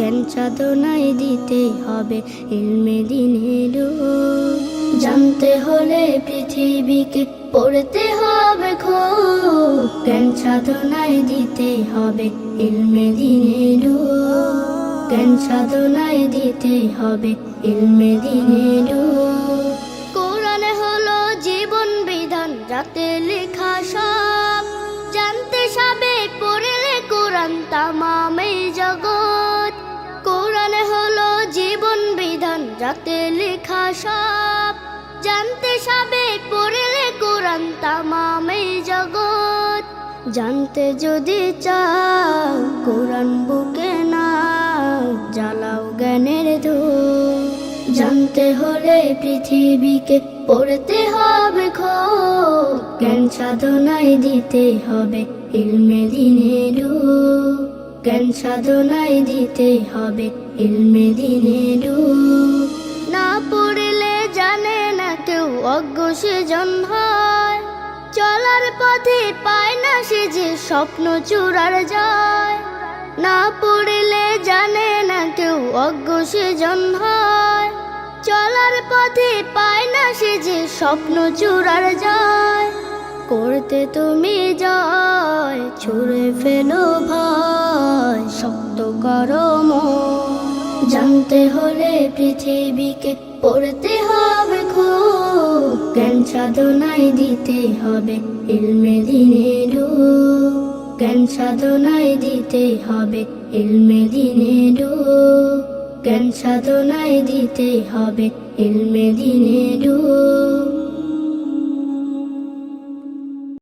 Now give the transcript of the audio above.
জ্ঞান সাধনায় দিতে হবে ইলমে দিনে ডুব। জানতে হলে পৃথিবীকে পড়তে হবে খুব, জ্ঞান সাধনায় দিতে হবে ইলমে দিনে ডুব। জ্ঞান সাধনায় দিতে হবে ইলমে দিনে ডুব। কোরআন হলো জীবন বিধান, যাতে লেখা সব জানতে সবে পড়লে কোরআন তামাম এই জগৎ। কোরআন হলো জীবন বিধান, যাতে লেখা সব জানতে সবে পড়লে কোরআন তামাম এই জগৎ। জানতে যদি চাও কোরআন বুকে নাও, জ্বালাও জ্ঞানের ধূপ। জানতে হলে পৃথিবীকে পড়তে হবে খুব, জ্ঞান সাধনায় দিতে হবে ইলমে দিনে ডুব। জ্ঞান সাধনায় দিতে হবে ইলমে দিনে ডুব। না পড়লে জানে না কেউ, অজ্ঞ সেজন হয়। চলার পথে পায় না সে যে স্বপ্ন চূড়ার যায়। না পড়লে জানে না কেউ, অজ্ঞ সেজন হয়। চলার পথে পায় না সে যে স্বপ্ন চূড়ার যায়। করতে তুমি জয়, ছুঁড়ে ফেলো ভয়, শক্ত করো মন। জানতে হলে পৃথিবীকে পড়তে হবে খুব, জ্ঞান সাধনায় দিতে হবে ইলমে দিনে ডুব। জ্ঞান সাধনায় দিতে হবে ইলমে দিনে ডুব। জ্ঞান সাধনায় দিতে হবে ইলমে দিনে ডুব।